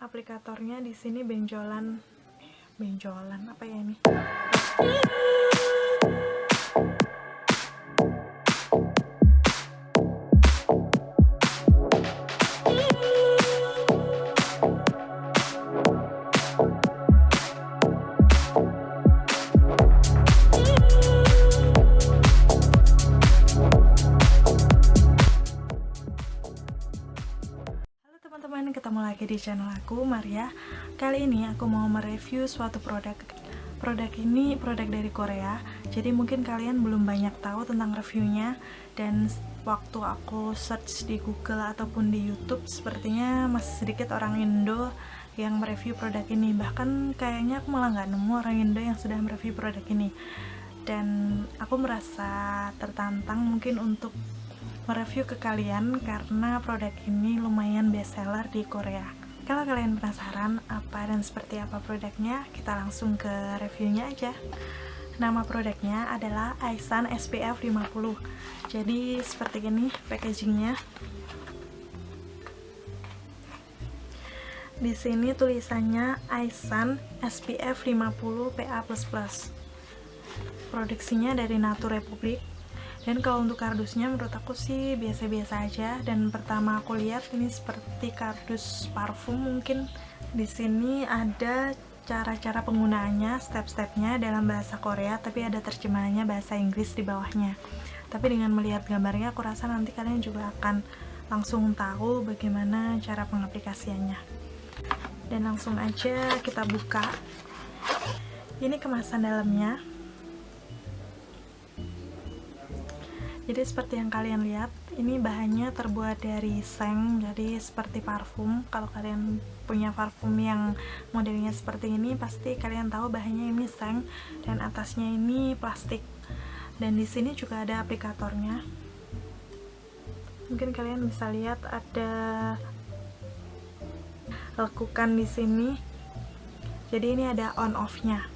aplikatornya di sini benjolan apa ya ini? Teman-teman, ketemu lagi di channel aku, Maria. Kali ini aku mau mereview suatu produk. Produk ini produk dari Korea, jadi mungkin kalian belum banyak tahu tentang reviewnya. Dan waktu aku search di Google ataupun di YouTube, sepertinya masih sedikit orang Indo yang mereview produk ini. Bahkan kayaknya aku malah nggak nemu orang Indo yang sudah mereview produk ini. Dan aku merasa tertantang mungkin untuk mereview ke kalian karena produk ini lumayan bestseller di Korea. Kalau kalian penasaran apa dan seperti apa produknya, kita langsung ke reviewnya aja. Nama produknya adalah Aisan SPF 50. Jadi seperti ini packagingnya. Di sini tulisannya Aisan SPF 50 PA++. Produksinya dari Natur Republik. Dan kalau untuk kardusnya menurut aku sih biasa-biasa aja. Dan pertama aku lihat ini seperti kardus parfum mungkin. Di sini ada cara-cara penggunaannya, step-stepnya dalam bahasa Korea, tapi ada terjemahannya bahasa Inggris di bawahnya. Tapi dengan melihat gambarnya aku rasa nanti kalian juga akan langsung tahu bagaimana cara pengaplikasiannya. Dan langsung aja kita buka. Ini kemasan dalamnya. Jadi seperti yang kalian lihat, ini bahannya terbuat dari seng, jadi seperti parfum. Kalau kalian punya parfum yang modelnya seperti ini, pasti kalian tahu bahannya ini seng dan atasnya ini plastik. Dan di sini juga ada aplikatornya. Mungkin kalian bisa lihat ada lekukan di sini. Jadi ini ada on off-nya.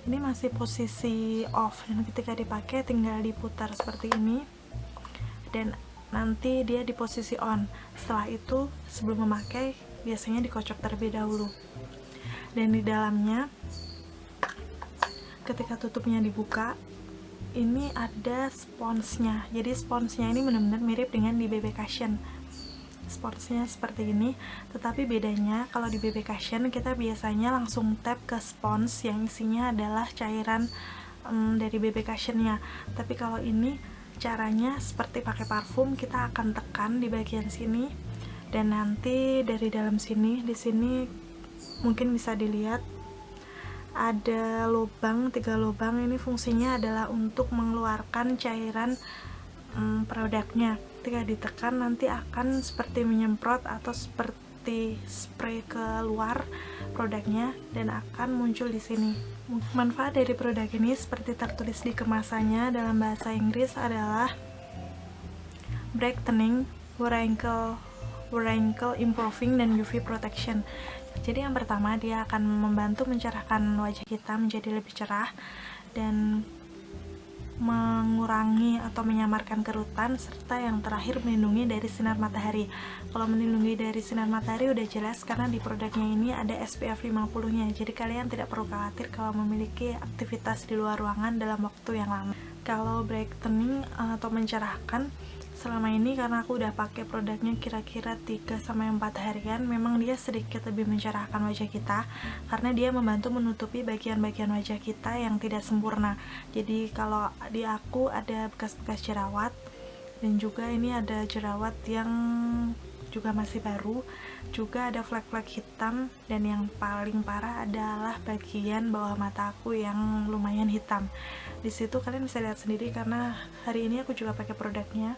Ini masih posisi off dan ketika dipakai tinggal diputar seperti ini dan nanti dia di posisi on. Setelah itu sebelum memakai biasanya dikocok terlebih dahulu. Dan di dalamnya ketika tutupnya dibuka ini ada sponsnya. Jadi sponsnya ini benar-benar mirip dengan di BB Cushion. Sponsnya seperti ini, tetapi bedanya kalau di BB Cushion kita biasanya langsung tap ke spons yang isinya adalah cairan dari BB Cushion-nya. Tapi kalau ini caranya seperti pakai parfum, kita akan tekan di bagian sini dan nanti dari dalam sini, di sini mungkin bisa dilihat ada lubang, 3 lubang. Ini fungsinya adalah untuk mengeluarkan cairan produknya. Ketika ditekan nanti akan seperti menyemprot atau seperti spray keluar produknya dan akan muncul di sini. Manfaat dari produk ini seperti tertulis di kemasannya dalam bahasa Inggris adalah brightening, wrinkle improving, dan UV protection. Jadi yang pertama dia akan membantu mencerahkan wajah kita menjadi lebih cerah dan mengurangi atau menyamarkan kerutan, serta yang terakhir melindungi dari sinar matahari. Kalau melindungi dari sinar matahari udah jelas karena di produknya ini ada SPF 50-nya. Jadi kalian tidak perlu khawatir kalau memiliki aktivitas di luar ruangan dalam waktu yang lama. Kalau brightening atau mencerahkan, selama ini karena aku udah pakai produknya kira-kira 3-4 harian, memang dia sedikit lebih mencerahkan wajah kita karena dia membantu menutupi bagian-bagian wajah kita yang tidak sempurna. Jadi kalau di aku ada bekas-bekas jerawat dan juga ini ada jerawat yang juga masih baru, juga ada flek-flek hitam, dan yang paling parah adalah bagian bawah mata aku yang lumayan hitam. Di situ kalian bisa lihat sendiri karena hari ini aku juga pakai produknya.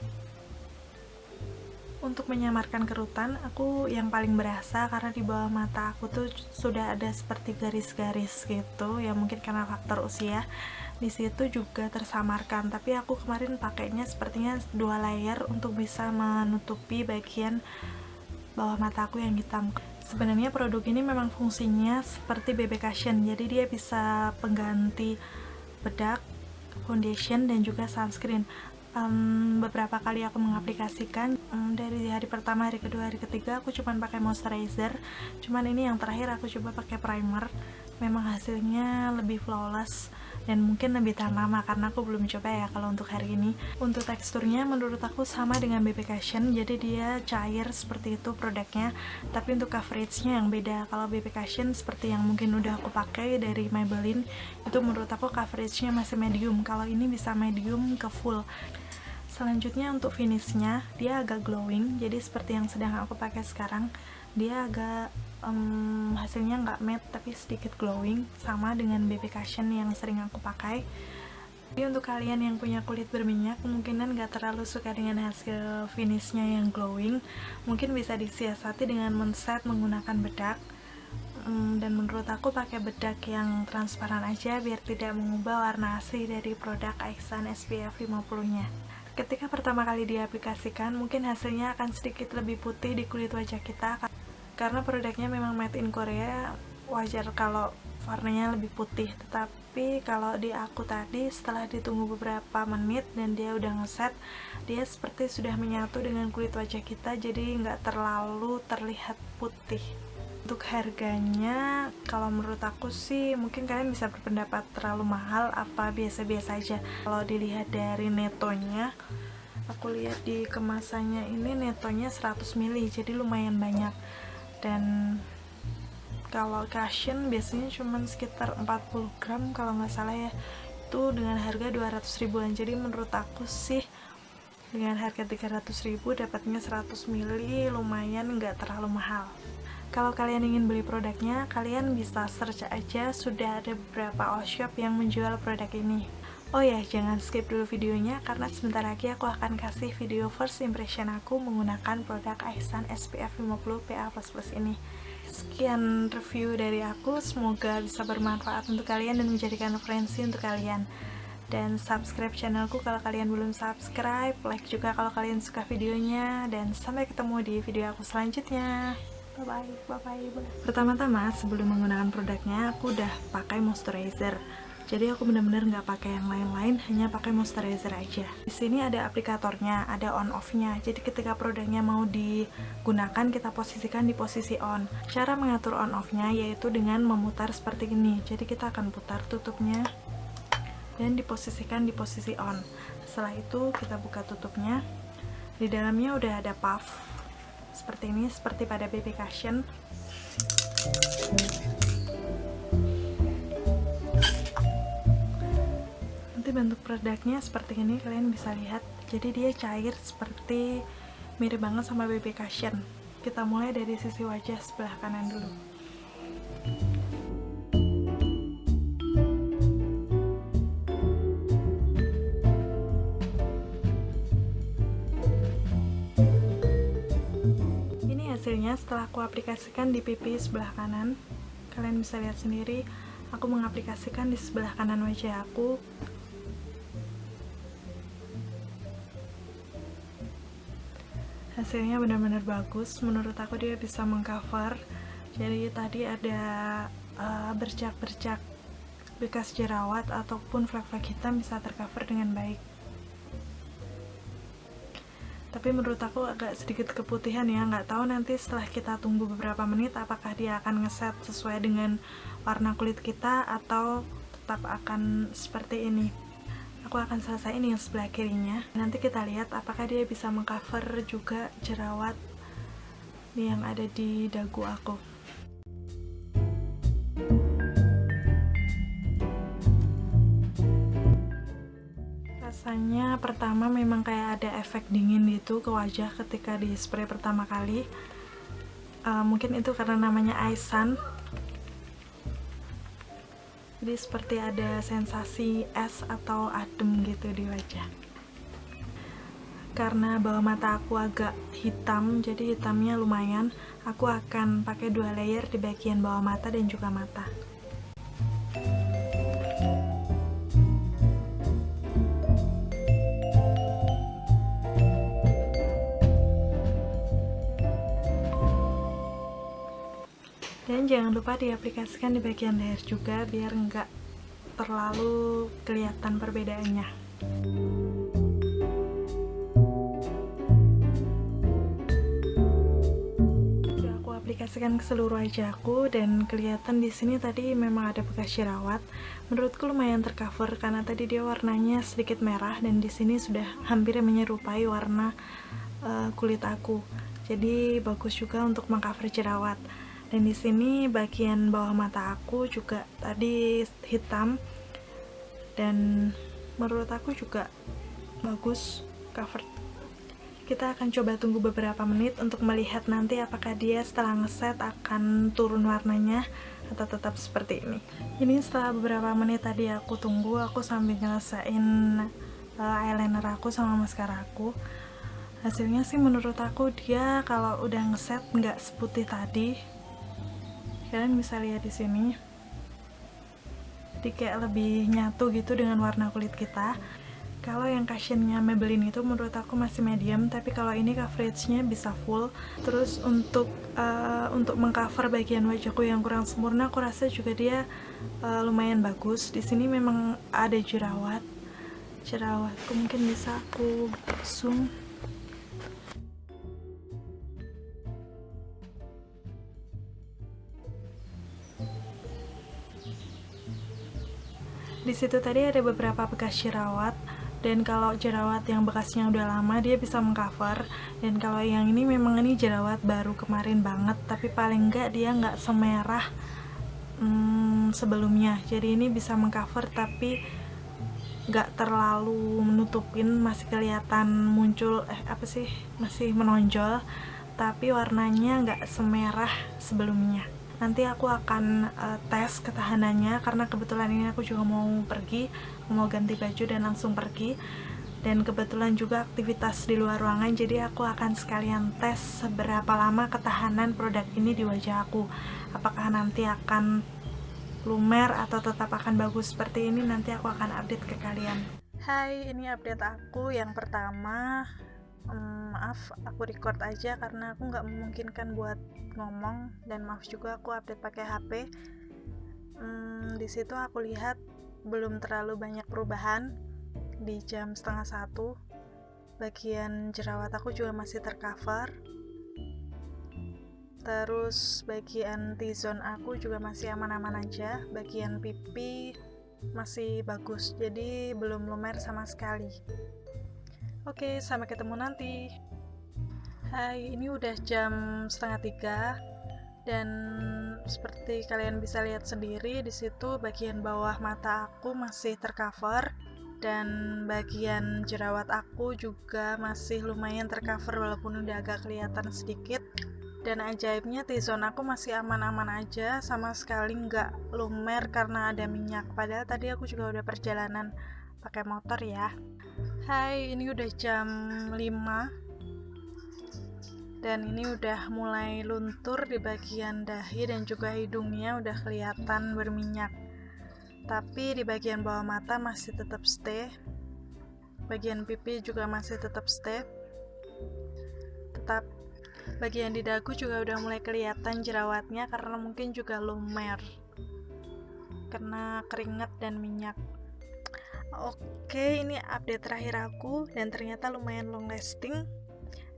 Untuk menyamarkan kerutan, aku yang paling berasa karena di bawah mata aku tuh sudah ada seperti garis-garis gitu, ya mungkin karena faktor usia. Di situ juga tersamarkan, tapi aku kemarin pakainya sepertinya 2 layer untuk bisa menutupi bagian bawah mata aku yang hitam. Sebenarnya produk ini memang fungsinya seperti BB Cushion, jadi dia bisa pengganti bedak, foundation, dan juga sunscreen. beberapa kali aku mengaplikasikan. Dari hari pertama, hari kedua, hari ketiga aku cuma pakai moisturizer, cuman ini yang terakhir aku coba pakai primer. Memang hasilnya lebih flawless dan mungkin lebih tahan lama karena aku belum coba ya kalau untuk hari ini. Untuk teksturnya menurut aku sama dengan BB Cushion, jadi dia cair seperti itu produknya, tapi untuk coveragenya yang beda. Kalau BB Cushion seperti yang mungkin udah aku pakai dari Maybelline, itu menurut aku coveragenya masih medium, kalau ini bisa medium ke full. Selanjutnya untuk finishnya, dia agak glowing, jadi seperti yang sedang aku pakai sekarang. Dia agak hasilnya nggak matte tapi sedikit glowing, sama dengan BB Cushion yang sering aku pakai. Jadi untuk kalian yang punya kulit berminyak, kemungkinan nggak terlalu suka dengan hasil finishnya yang glowing, mungkin bisa disiasati dengan men-set menggunakan bedak. Dan menurut aku pakai bedak yang transparan aja biar tidak mengubah warna asli dari produk Aexan SPF 50 nya. Ketika pertama kali diaplikasikan, mungkin hasilnya akan sedikit lebih putih di kulit wajah kita karena produknya memang made in Korea, wajar kalau warnanya lebih putih. Tetapi kalau di aku tadi, setelah ditunggu beberapa menit dan dia udah ngeset, dia seperti sudah menyatu dengan kulit wajah kita, jadi nggak terlalu terlihat putih. Untuk harganya, kalau menurut aku sih mungkin kalian bisa berpendapat terlalu mahal apa biasa-biasa aja. Kalau dilihat dari netonya, aku lihat di kemasannya ini netonya 100 ml, jadi lumayan banyak. Dan kalau Cushion biasanya cuma sekitar 40 gram kalau nggak salah ya, itu dengan harga 200 ribuan. Jadi menurut aku sih dengan harga 300 ribu dapatnya 100 ml, lumayan, nggak terlalu mahal. Kalau kalian ingin beli produknya, kalian bisa search aja, sudah ada beberapa all shop yang menjual produk ini. Oh ya, jangan skip dulu videonya karena sebentar lagi aku akan kasih video first impression aku menggunakan produk Aexan SPF 50 PA++ ini. Sekian review dari aku, semoga bisa bermanfaat untuk kalian dan menjadikan referensi untuk kalian. Dan subscribe channelku kalau kalian belum subscribe, like juga kalau kalian suka videonya, dan sampai ketemu di video aku selanjutnya. Bye bye. Pertama-tama sebelum menggunakan produknya, aku udah pakai moisturizer. Jadi aku benar-benar nggak pakai yang lain-lain, hanya pakai moisturizer aja. Di sini ada aplikatornya, ada on-off-nya. Jadi ketika produknya mau digunakan, kita posisikan di posisi on. Cara mengatur on-off-nya yaitu dengan memutar seperti ini. Jadi kita akan putar tutupnya dan diposisikan di posisi on. Setelah itu kita buka tutupnya. Di dalamnya udah ada puff seperti ini, seperti pada BB Cushion. Bentuk produknya seperti ini, kalian bisa lihat. Jadi dia cair seperti mirip banget sama BB Cushion. Kita mulai dari sisi wajah sebelah kanan dulu. Ini hasilnya setelah aku aplikasikan di pipi sebelah kanan. Kalian bisa lihat sendiri, aku mengaplikasikan di sebelah kanan wajah aku. Hasilnya benar-benar bagus, menurut aku dia bisa mengcover. Jadi tadi ada bercak-bercak bekas jerawat ataupun flek-flek hitam bisa tercover dengan baik. Tapi menurut aku agak sedikit keputihan ya, nggak tahu nanti setelah kita tunggu beberapa menit apakah dia akan ngeset sesuai dengan warna kulit kita atau tetap akan seperti ini. Aku akan selesaiin yang sebelah kirinya. Nanti kita lihat apakah dia bisa mengcover juga jerawat yang ada di dagu aku. Rasanya pertama memang kayak ada efek dingin gitu ke wajah ketika di spray pertama kali. Mungkin itu karena namanya Aexan. Jadi seperti ada sensasi es atau adem gitu di wajah. Karena bawah mata aku agak hitam, jadi hitamnya lumayan, aku akan pakai 2 layer di bagian bawah mata dan juga mata. Dan jangan lupa diaplikasikan di bagian leher juga biar nggak terlalu kelihatan perbedaannya. aplikasikan ke seluruh wajahku dan kelihatan di sini tadi memang ada bekas jerawat. Menurutku lumayan tercover karena tadi dia warnanya sedikit merah dan di sini sudah hampir menyerupai warna kulit aku. Jadi bagus juga untuk mengcover jerawat. Dan di sini bagian bawah mata aku juga tadi hitam dan menurut aku juga bagus cover. Kita akan coba tunggu beberapa menit untuk melihat nanti apakah dia setelah ngeset akan turun warnanya atau tetap seperti ini. Ini setelah beberapa menit tadi aku tunggu, aku sambil nyelesain eyeliner aku sama maskara aku. Hasilnya sih menurut aku dia kalau udah ngeset nggak seputih tadi. Kalian bisa lihat di sini. Jadi kayak lebih nyatu gitu dengan warna kulit kita. Kalau yang cushionnya Maybelline itu menurut aku masih medium, tapi kalau ini coveragenya bisa full. Terus untuk mengcover bagian wajahku yang kurang sempurna, aku rasa juga dia lumayan bagus. Di sini memang ada jerawatku mungkin bisa aku zoom. Di situ tadi ada beberapa bekas jerawat. Dan kalau jerawat yang bekasnya udah lama dia bisa mengcover, dan kalau yang ini memang ini jerawat baru kemarin banget, tapi paling enggak dia nggak semerah sebelumnya. Jadi ini bisa mengcover tapi nggak terlalu menutupin, masih kelihatan muncul masih menonjol, tapi warnanya nggak semerah sebelumnya. Nanti aku akan tes ketahanannya karena kebetulan ini aku juga mau ganti baju dan langsung pergi, dan kebetulan juga aktivitas di luar ruangan, jadi aku akan sekalian tes seberapa lama ketahanan produk ini di wajah aku. Apakah nanti akan lumer atau tetap akan bagus seperti ini, nanti aku akan update ke kalian. Hai, ini update aku yang pertama. Maaf, aku record aja karena aku nggak memungkinkan buat ngomong, dan maaf juga aku update pakai HP. Di situ aku lihat belum terlalu banyak perubahan. Di jam 12:30 bagian jerawat aku juga masih tercover. Terus bagian T-zone aku juga masih aman-aman aja. Bagian pipi masih bagus, jadi belum lumer sama sekali. Oke, sampai ketemu nanti. Hai, ini udah jam 2:30 dan seperti kalian bisa lihat sendiri, di situ bagian bawah mata aku masih tercover dan bagian jerawat aku juga masih lumayan tercover walaupun udah agak kelihatan sedikit. Dan ajaibnya T-zone aku masih aman-aman aja, sama sekali nggak lumer karena ada minyak. Padahal tadi aku juga udah perjalanan pakai motor ya. Hai, ini udah jam 5 dan ini udah mulai luntur di bagian dahi dan juga hidungnya udah kelihatan berminyak. Tapi di bagian bawah mata masih tetap stay. Bagian pipi juga masih tetap stay. Tetap bagian di dagu juga udah mulai kelihatan jerawatnya karena mungkin juga lumer karena keringat dan minyak. Oke, ini update terakhir aku dan ternyata lumayan long lasting.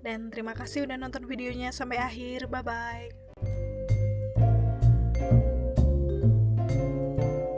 Dan terima kasih udah nonton videonya sampai akhir. Bye bye.